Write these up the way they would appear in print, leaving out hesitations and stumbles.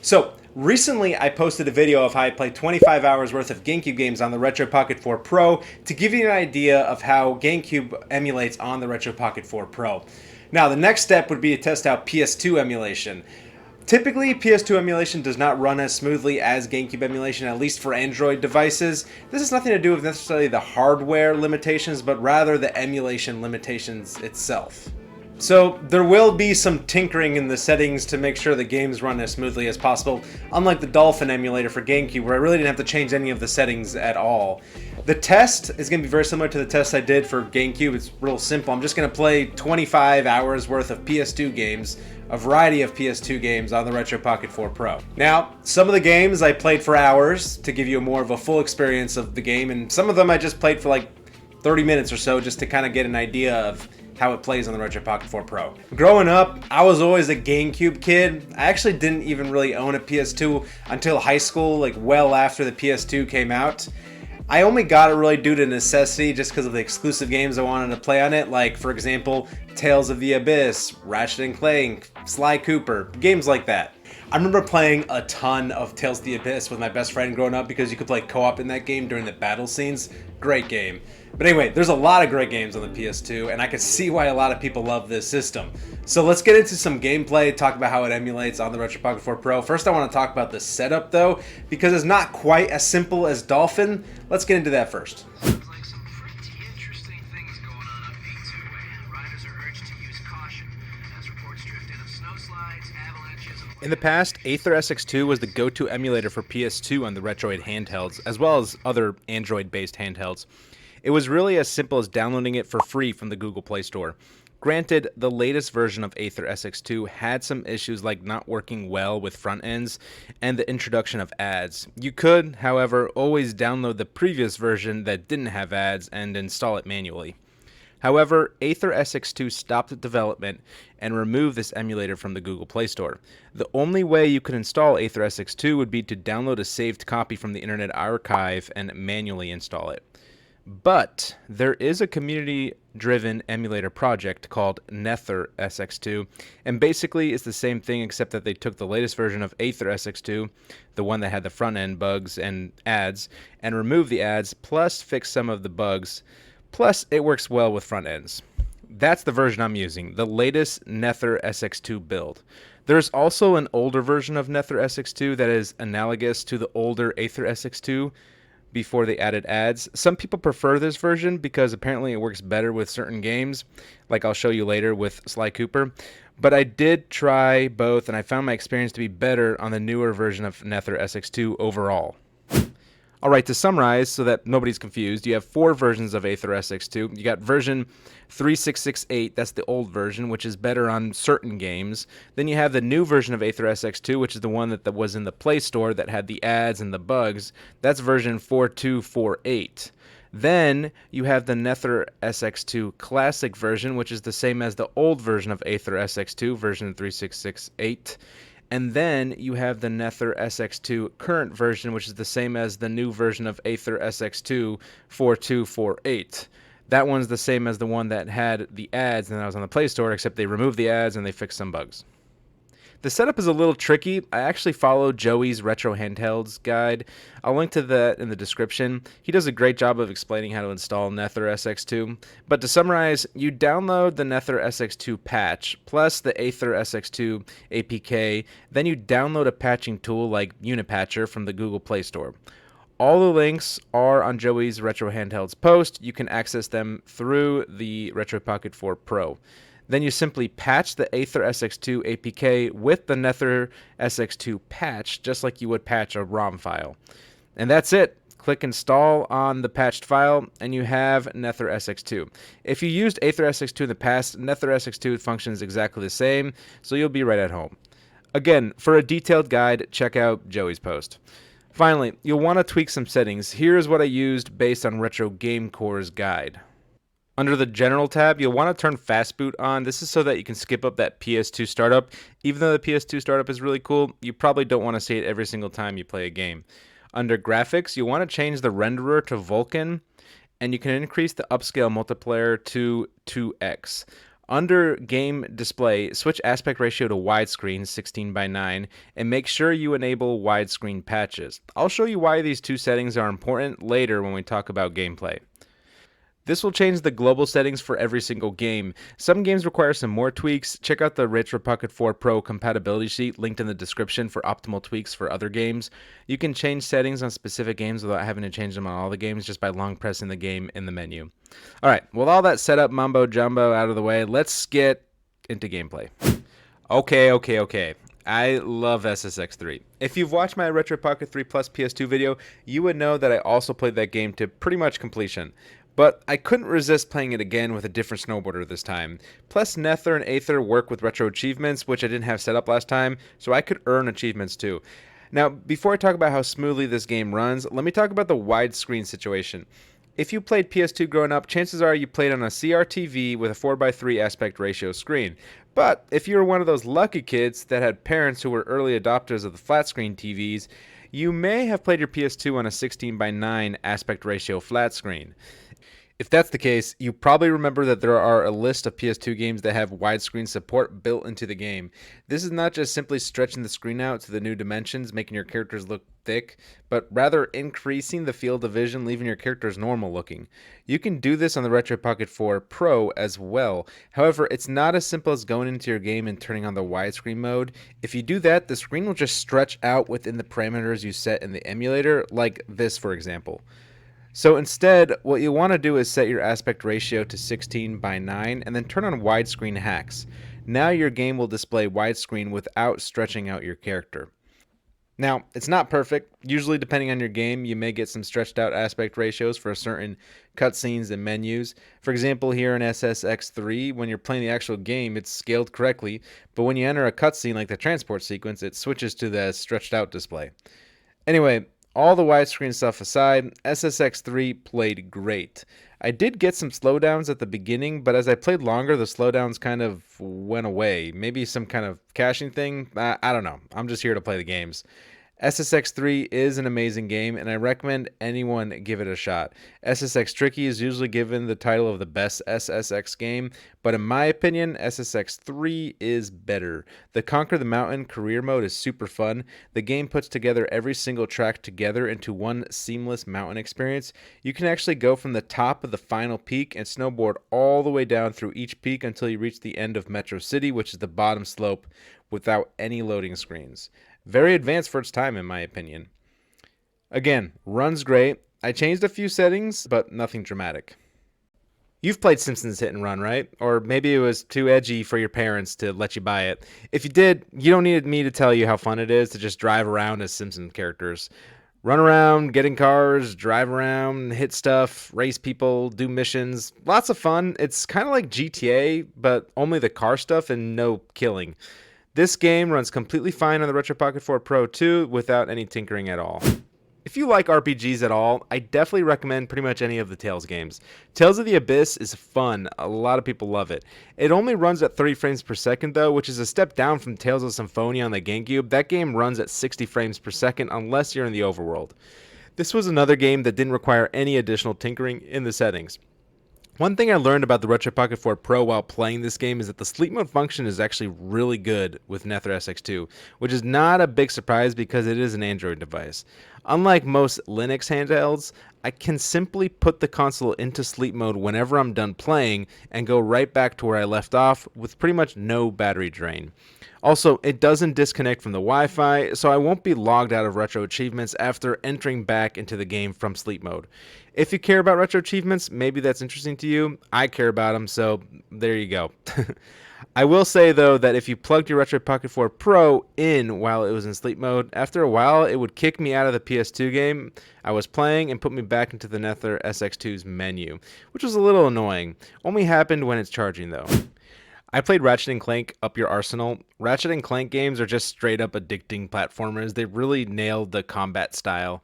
So, recently I posted a video of how I played 25 hours worth of GameCube games on the Retroid Pocket 4 Pro to give you an idea of how GameCube emulates on the Retroid Pocket 4 Pro. Now, the next step would be to test out PS2 emulation. Typically, PS2 emulation does not run as smoothly as GameCube emulation, at least for Android devices. This has nothing to do with necessarily the hardware limitations, but rather the emulation limitations itself. So there will be some tinkering in the settings to make sure the games run as smoothly as possible, unlike the Dolphin emulator for GameCube, where I really didn't have to change any of the settings at all. The test is going to be very similar to the test I did for GameCube. It's real simple. I'm just going to play 25 hours worth of PS2 games, a variety of PS2 games on the Retroid Pocket 4 Pro. Now, some of the games I played for hours to give you more of a full experience of the game, and some of them I just played for like 30 minutes or so just to kind of get an idea of how it plays on the Retroid Pocket 4 Pro. Growing up, I was always a GameCube kid. I actually didn't even really own a PS2 until high school, like well after the PS2 came out. I only got it really due to necessity just because of the exclusive games I wanted to play on it, like, for example, Tales of the Abyss, Ratchet & Clank, Sly Cooper, games like that. I remember playing a ton of Tales of the Abyss with my best friend growing up because you could play co-op in that game during the battle scenes. Great game. But anyway, there's a lot of great games on the PS2, and I can see why a lot of people love this system. So let's get into some gameplay, talk about how it emulates on the Retroid Pocket 4 Pro. First, I want to talk about the setup, though, because it's not quite as simple as Dolphin. Let's get into that first. In the past, Aether SX2 was the go-to emulator for PS2 on the Retroid handhelds, as well as other Android-based handhelds. It was really as simple as downloading it for free from the Google Play Store. Granted, the latest version of Aether SX2 had some issues like not working well with front ends and the introduction of ads. You could, however, always download the previous version that didn't have ads and install it manually. However, Aether SX2 stopped development and removed this emulator from the Google Play Store. The only way you could install Aether SX2 would be to download a saved copy from the Internet Archive and manually install it. But there is a community-driven emulator project called Nether SX2, and basically it's the same thing except that they took the latest version of Aether SX2, the one that had the front-end bugs and ads, and removed the ads, plus fixed some of the bugs. Plus, it works well with front ends. That's the version I'm using, the latest Nether SX2 build. There's also an older version of Nether SX2 that is analogous to the older Aether SX2 before they added ads. Some people prefer this version because apparently it works better with certain games, like I'll show you later with Sly Cooper. But I did try both, and I found my experience to be better on the newer version of Nether SX2 overall. Alright, to summarize so that nobody's confused, you have 4 versions of Aether SX2. You got version 3668, that's the old version, which is better on certain games. Then you have the new version of Aether SX2, which is the one that was in the Play Store that had the ads and the bugs. That's version 4248. Then you have the Nether SX2 Classic version, which is the same as the old version of Aether SX2, version 3668. And then you have the Nether SX2 current version, which is the same as the new version of Aether SX2 4248. That one's the same as the one that had the ads and that was on the Play Store, except they removed the ads and they fixed some bugs. The setup is a little tricky. I actually followed Joey's Retro Handhelds guide. I'll link to that in the description. He does a great job of explaining how to install Nether SX2. But to summarize, you download the Nether SX2 patch, plus the Aether SX2 APK, then you download a patching tool like Unipatcher from the Google Play Store. All the links are on Joey's Retro Handhelds post. You can access them through the Retroid Pocket 4 Pro. Then you simply patch the Aether SX2 APK with the Nether SX2 patch, just like you would patch a ROM file. And that's it. Click install on the patched file, and you have Nether SX2. If you used Aether SX2 in the past, Nether SX2 functions exactly the same, so you'll be right at home. Again, for a detailed guide, check out Joey's post. Finally, you'll want to tweak some settings. Here's what I used based on Retro Game Core's guide. Under the General tab, you'll want to turn Fast Boot on. This is so that you can skip up that PS2 startup. Even though the PS2 startup is really cool, you probably don't want to see it every single time you play a game. Under Graphics, you want to change the renderer to Vulkan, and you can increase the upscale multiplier to 2x. Under Game Display, switch aspect ratio to widescreen 16:9 and make sure you enable widescreen patches. I'll show you why these two settings are important later when we talk about gameplay. This will change the global settings for every single game. Some games require some more tweaks. Check out the Retroid Pocket 4 Pro compatibility sheet linked in the description for optimal tweaks for other games. You can change settings on specific games without having to change them on all the games just by long pressing the game in the menu. Alright, with all that setup mumbo jumbo out of the way, let's get into gameplay. Okay. I love SSX3. If you've watched my Retroid Pocket 3 Plus PS2 video, you would know that I also played that game to pretty much completion. But I couldn't resist playing it again with a different snowboarder this time. Plus, Nether and Aether work with retro achievements, which I didn't have set up last time, so I could earn achievements too. Now, before I talk about how smoothly this game runs, let me talk about the widescreen situation. If you played PS2 growing up, chances are you played on a CRTV with a 4:3 aspect ratio screen. But if you were one of those lucky kids that had parents who were early adopters of the flat screen TVs, you may have played your PS2 on a 16:9 aspect ratio flat screen. If that's the case, you probably remember that there are a list of PS2 games that have widescreen support built into the game. This is not just simply stretching the screen out to the new dimensions, making your characters look thick, but rather increasing the field of vision, leaving your characters normal looking. You can do this on the Retroid Pocket 4 Pro as well. However, it's not as simple as going into your game and turning on the widescreen mode. If you do that, the screen will just stretch out within the parameters you set in the emulator, like this for example. So instead, what you want to do is set your aspect ratio to 16:9 and then turn on widescreen hacks. Now your game will display widescreen without stretching out your character. Now, it's not perfect. Usually, depending on your game, you may get some stretched out aspect ratios for certain cutscenes and menus. For example, here in SSX3, when you're playing the actual game, it's scaled correctly, but when you enter a cutscene like the transport sequence, it switches to the stretched out display. Anyway, all the widescreen stuff aside, SSX3 played great. I did get some slowdowns at the beginning, but as I played longer, the slowdowns kind of went away. Maybe some kind of caching thing? I don't know. I'm just here to play the games. SSX3 is an amazing game, and I recommend anyone give it a shot. SSX Tricky is usually given the title of the best SSX game, but in my opinion, SSX3 is better. The Conquer the Mountain career mode is super fun. The game puts together every single track together into one seamless mountain experience. You can actually go from the top of the final peak and snowboard all the way down through each peak until you reach the end of Metro City, which is the bottom slope, without any loading screens. Very advanced for its time, in my opinion. Again, runs great. I changed a few settings, but nothing dramatic. You've played Simpsons Hit and Run, right? Or maybe it was too edgy for your parents to let you buy it. If you did, you don't need me to tell you how fun it is to just drive around as Simpsons characters. Run around, get in cars, drive around, hit stuff, race people, do missions. Lots of fun. It's kind of like GTA, but only the car stuff and no killing. This game runs completely fine on the Retroid Pocket 4 Pro 2 without any tinkering at all. If you like RPGs at all, I definitely recommend pretty much any of the Tales games. Tales of the Abyss is fun. A lot of people love it. It only runs at 30 frames per second though, which is a step down from Tales of Symphonia on the GameCube. That game runs at 60 frames per second unless you're in the overworld. This was another game that didn't require any additional tinkering in the settings. One thing I learned about the Retroid Pocket 4 Pro while playing this game is that the sleep mode function is actually really good with Nether SX2, which is not a big surprise because it is an Android device. Unlike most Linux handhelds, I can simply put the console into sleep mode whenever I'm done playing and go right back to where I left off with pretty much no battery drain. Also, it doesn't disconnect from the Wi-Fi, so I won't be logged out of retro achievements after entering back into the game from sleep mode. If you care about retro achievements, maybe that's interesting to you. I care about them, so there you go. I will say, though, that if you plugged your Retroid Pocket 4 Pro in while it was in sleep mode, after a while it would kick me out of the PS2 game I was playing and put me back into the Nether SX2's menu, which was a little annoying. Only happened when it's charging, though. I played Ratchet & Clank Up Your Arsenal. Ratchet & Clank games are just straight up addicting platformers. They really nailed the combat style.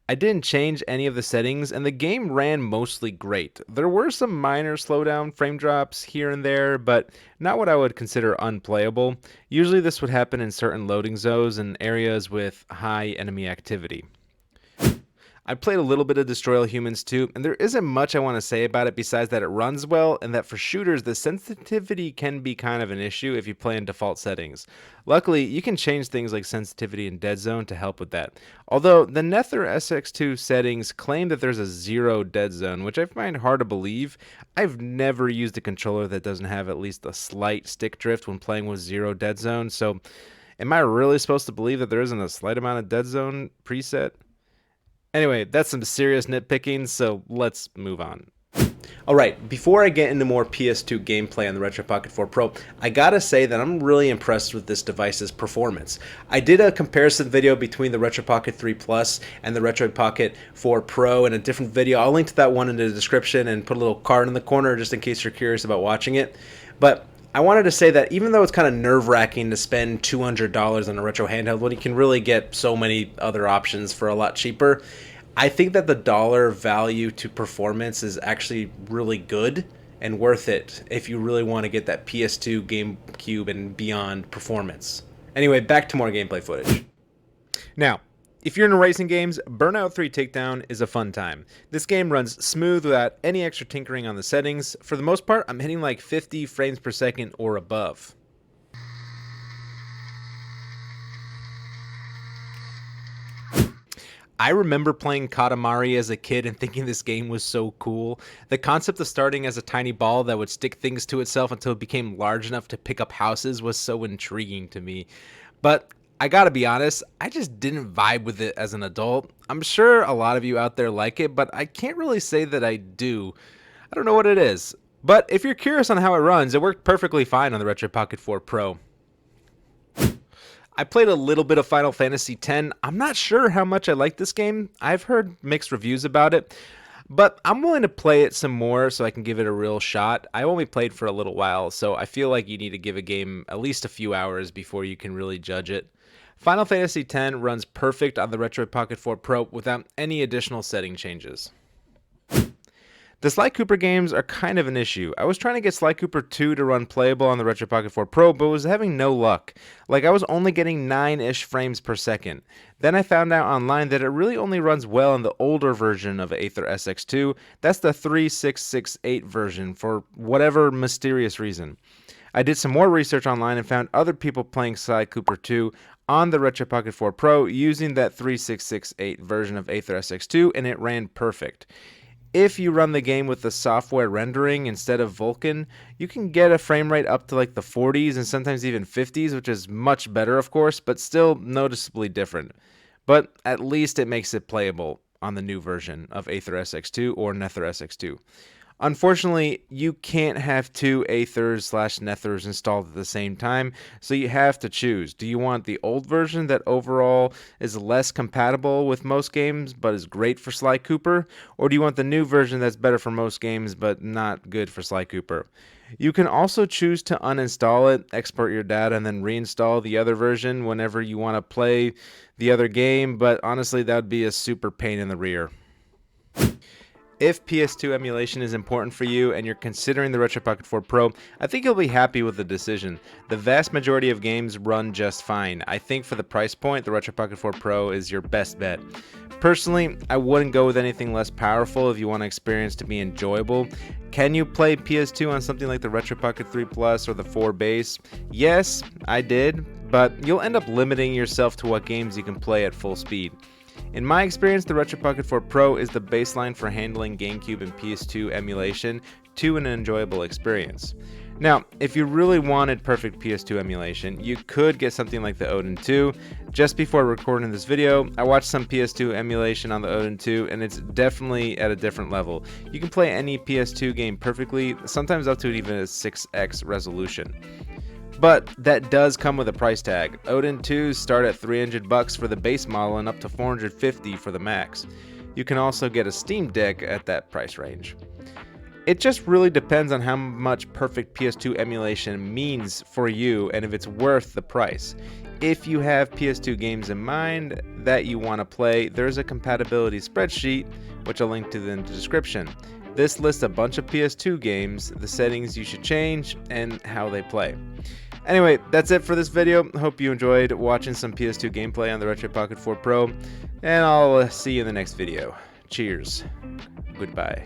I didn't change any of the settings, and the game ran mostly great. There were some minor slowdown frame drops here and there, but not what I would consider unplayable. Usually this would happen in certain loading zones and areas with high enemy activity. I played a little bit of Destroy All Humans 2, and there isn't much I want to say about it besides that it runs well and that for shooters the sensitivity can be kind of an issue if you play in default settings. Luckily, you can change things like sensitivity and dead zone to help with that. Although the Nether SX2 settings claim that there's a 0 dead zone, which I find hard to believe. I've never used a controller that doesn't have at least a slight stick drift when playing with 0 dead zone, so am I really supposed to believe that there isn't a slight amount of dead zone preset? Anyway, that's some serious nitpicking, so let's move on. Alright, before I get into more PS2 gameplay on the Retroid Pocket 4 Pro, I gotta say that I'm really impressed with this device's performance. I did a comparison video between the Retroid Pocket 3 Plus and the Retroid Pocket 4 Pro in a different video. I'll link to that one in the description and put a little card in the corner just in case you're curious about watching it. But I wanted to say that even though it's kind of nerve-wracking to spend $200 on a retro handheld when you can really get so many other options for a lot cheaper, I think that the dollar value to performance is actually really good and worth it if you really want to get that PS2, GameCube, and beyond performance. Anyway, back to more gameplay footage. Now, if you're into racing games, Burnout 3 Takedown is a fun time. This game runs smooth without any extra tinkering on the settings. For the most part, I'm hitting like 50 frames per second or above. I remember playing Katamari as a kid and thinking this game was so cool. The concept of starting as a tiny ball that would stick things to itself until it became large enough to pick up houses was so intriguing to me. But I gotta be honest, I just didn't vibe with it as an adult. I'm sure a lot of you out there like it, but I can't really say that I do. I don't know what it is. But if you're curious on how it runs, it worked perfectly fine on the Retroid Pocket 4 Pro. I played a little bit of Final Fantasy X. I'm not sure how much I like this game. I've heard mixed reviews about it, but I'm willing to play it some more so I can give it a real shot. I only played for a little while, so I feel like you need to give a game at least a few hours before you can really judge it. Final Fantasy X runs perfect on the Retroid Pocket 4 Pro without any additional setting changes. The Sly Cooper games are kind of an issue. I was trying to get Sly Cooper 2 to run playable on the Retroid Pocket 4 Pro, but was having no luck. Like, I was only getting 9-ish frames per second. Then I found out online that it really only runs well in the older version of Aether SX2. That's the 3668 version for whatever mysterious reason. I did some more research online and found other people playing Sly Cooper 2 on the Retroid Pocket 4 Pro using that 3668 version of Aether SX2, and it ran perfect. If you run the game with the software rendering instead of Vulkan, you can get a frame rate up to like the 40s and sometimes even 50s, which is much better, of course, but still noticeably different. But at least it makes it playable on the new version of Aether SX2 or Nether SX2. Unfortunately, you can't have two Aethers/Nethers installed at the same time, so you have to choose. Do you want the old version that overall is less compatible with most games but is great for Sly Cooper? Or do you want the new version that's better for most games but not good for Sly Cooper? You can also choose to uninstall it, export your data, and then reinstall the other version whenever you want to play the other game, but honestly, that would be a super pain in the rear. If PS2 emulation is important for you and you're considering the Retroid Pocket 4 Pro, I think you'll be happy with the decision. The vast majority of games run just fine. I think for the price point, the Retroid Pocket 4 Pro is your best bet. Personally, I wouldn't go with anything less powerful if you want an experience to be enjoyable. Can you play PS2 on something like the Retroid Pocket 3 Plus or the 4 base? Yes, I did, but you'll end up limiting yourself to what games you can play at full speed. In my experience, the Retroid Pocket 4 Pro is the baseline for handling GameCube and PS2 emulation to an enjoyable experience. Now, if you really wanted perfect PS2 emulation, you could get something like the Odin 2. Just before recording this video, I watched some PS2 emulation on the Odin 2, and it's definitely at a different level. You can play any PS2 game perfectly, sometimes up to even a 6x resolution. But that does come with a price tag. Odin 2s start at $300 for the base model and up to $450 for the max. You can also get a Steam Deck at that price range. It just really depends on how much perfect PS2 emulation means for you and if it's worth the price. If you have PS2 games in mind that you want to play, there's a compatibility spreadsheet, which I'll link to in the description. This lists a bunch of PS2 games, the settings you should change, and how they play. Anyway, that's it for this video. Hope you enjoyed watching some PS2 gameplay on the Retroid Pocket 4 Pro, and I'll see you in the next video. Cheers. Goodbye.